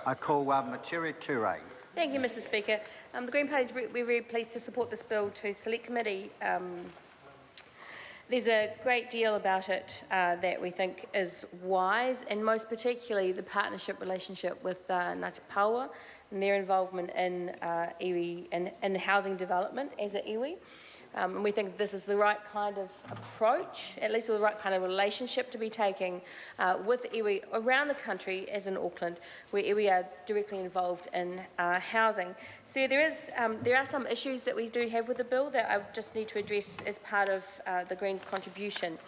I call Maturi Ture. Thank you, Mr Speaker. The Green Party is very pleased to support this bill to Select Committee. There's a great deal about it that we think is wise, and most particularly the partnership relationship with Ngāti Paua and their involvement in iwi and housing development as an iwi. And we think this is the right kind of approach, at least the right kind of relationship to be taking with iwi around the country, as in Auckland, where iwi are directly involved in housing. So there are some issues that we do have with the bill that I just need to address as part of the Greens' contribution.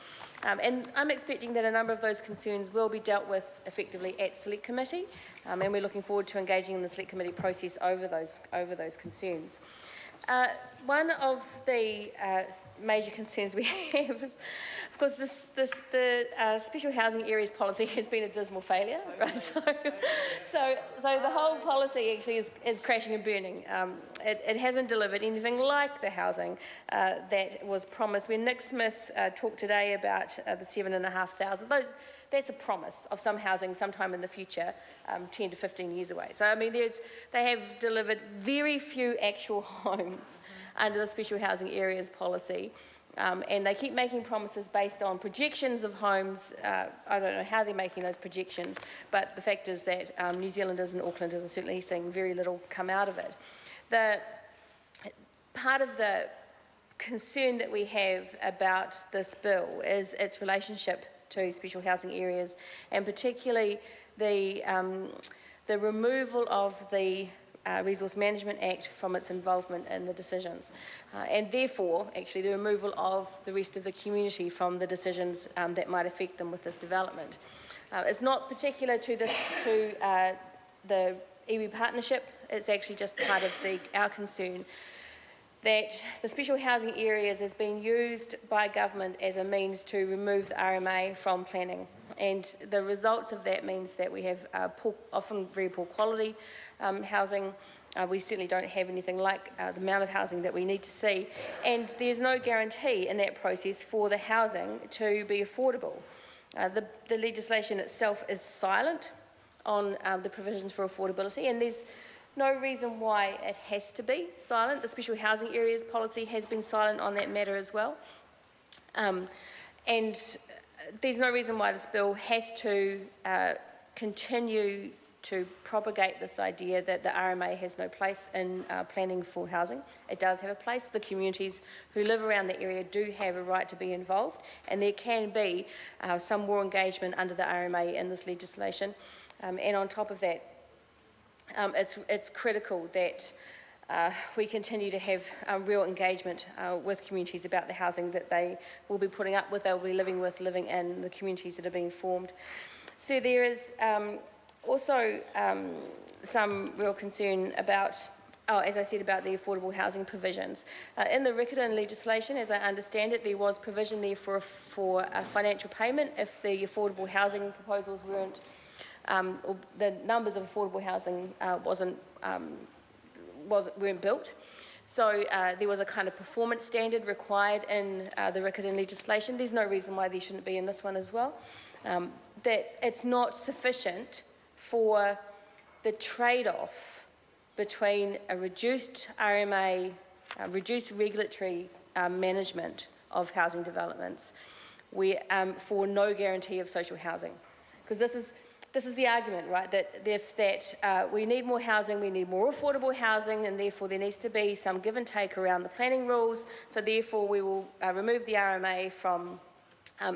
And I'm expecting that a number of those concerns will be dealt with effectively at Select Committee, and we're looking forward to engaging in the Select Committee process over those concerns. One of the major concerns we have is, of course, the special housing areas policy has been a dismal failure. Right? So the whole policy actually is crashing and burning. It hasn't delivered anything like the housing that was promised. When Nick Smith talked today about the 7,500, that's a promise of some housing sometime in the future, 10 to 15 years away. So, I mean, they have delivered very few actual homes under the special housing areas policy, and they keep making promises based on projections of homes. I don't know how they're making those projections, but the fact is that New Zealanders and Aucklanders are certainly seeing very little come out of it. Part of the concern that we have about this bill is its relationship to special housing areas, and particularly the removal of the Resource Management Act from its involvement in the decisions, and therefore actually the removal of the rest of the community from the decisions that might affect them with this development. It's not particular to the iwi partnership, it's actually just part of our concern that the special housing areas is being used by government as a means to remove the RMA from planning, and the results of that means that we have often very poor quality housing. We certainly don't have anything like the amount of housing that we need to see, and there's no guarantee in that process for the housing to be affordable. The legislation itself is silent on the provisions for affordability, and there's no reason why it has to be silent. The special housing areas policy has been silent on that matter as well. And there's no reason why this bill has to continue to propagate this idea that the RMA has no place in planning for housing. It does have a place. The communities who live around the area do have a right to be involved, and there can be some more engagement under the RMA in this legislation. And on top of that, it's critical that we continue to have real engagement with communities about the housing that they will be putting up with, they'll be living in, the communities that are being formed. So there is also some real concern about, as I said, about the affordable housing provisions. In the Riccarton legislation, as I understand it, there was provision there for a financial payment if the affordable housing proposals weren't or the numbers of affordable housing weren't built. So there was a kind of performance standard required in the Riccarton legislation. There's no reason why there shouldn't be in this one as well. That it's not sufficient for the trade-off between a reduced RMA, reduced regulatory management of housing developments, for no guarantee of social housing. Because this is the argument, right, that we need more housing, we need more affordable housing, and therefore there needs to be some give and take around the planning rules, so therefore we will remove the RMA from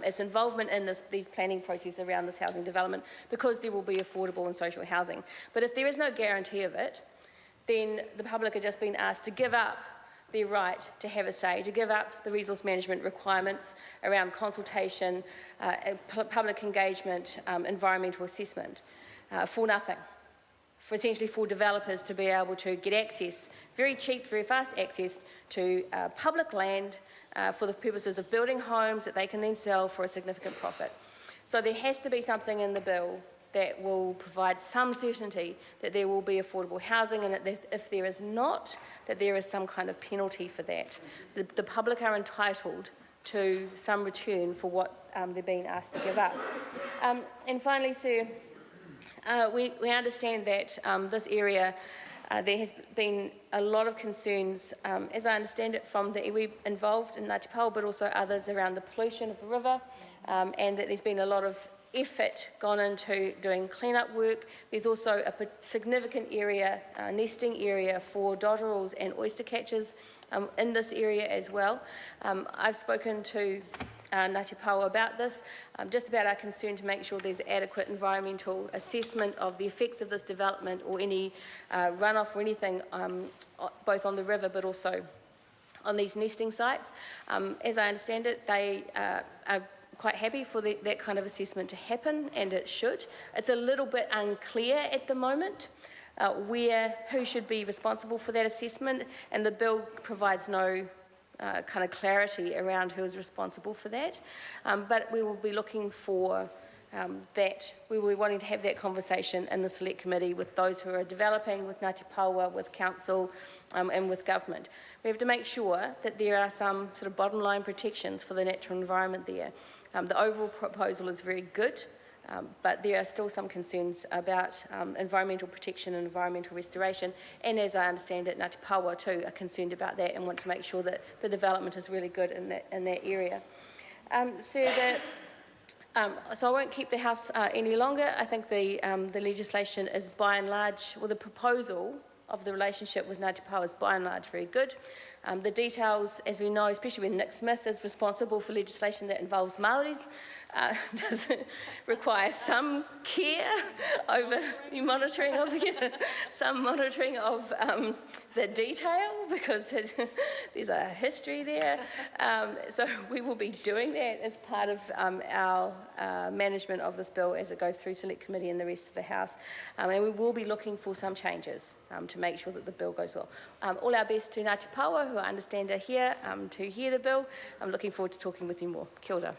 its involvement in these planning processes around this housing development, because there will be affordable and social housing. But if there is no guarantee of it, then the public are just being asked to give up their right to have a say, to give up the resource management requirements around consultation, public engagement, environmental assessment, for nothing, essentially for developers to be able to get access, very cheap, very fast access to public land for the purposes of building homes that they can then sell for a significant profit. So there has to be something in the bill that will provide some certainty that there will be affordable housing, and that if there is not, that there is some kind of penalty for that. The public are entitled to some return for what they're being asked to give up. And finally, Sir, We understand that this area, there has been a lot of concerns, as I understand it, from the iwi involved in Ngāti Paoa, but also others around the pollution of the river, and that there's been a lot of effort gone into doing clean-up work. There's also a significant area, nesting area for dotterels and oyster catchers in this area as well. I've spoken to Ngāti Paoa about this, just about our concern to make sure there's adequate environmental assessment of the effects of this development or any runoff or anything, both on the river but also on these nesting sites. As I understand it, they are quite happy for that kind of assessment to happen, and it should. It's a little bit unclear at the moment who should be responsible for that assessment, and the bill provides no kind of clarity around who is responsible for that. But we will be looking for that. We will be wanting to have that conversation in the Select Committee with those who are developing, with Ngāti Paoa, with Council, and with Government. We have to make sure that there are some sort of bottom line protections for the natural environment there. The overall proposal is very good, but there are still some concerns about environmental protection and environmental restoration, and as I understand it, Ngāti Paoa too are concerned about that and want to make sure that the development is really good in that area. So I won't keep the House any longer. I think the legislation is by and large, well, the proposal of the relationship with Ngāti Paoa is by and large very good. The details, as we know, especially when Nick Smith is responsible for legislation that involves Māoris, does require some care over monitoring of the detail, because there's a history there. So we will be doing that as part of our management of this bill as it goes through Select Committee and the rest of the House. And we will be looking for some changes to make sure that the bill goes well. All our best to Ngāti Paoa, who I understand are here to hear the bill. I'm looking forward to talking with you more. Kia ora.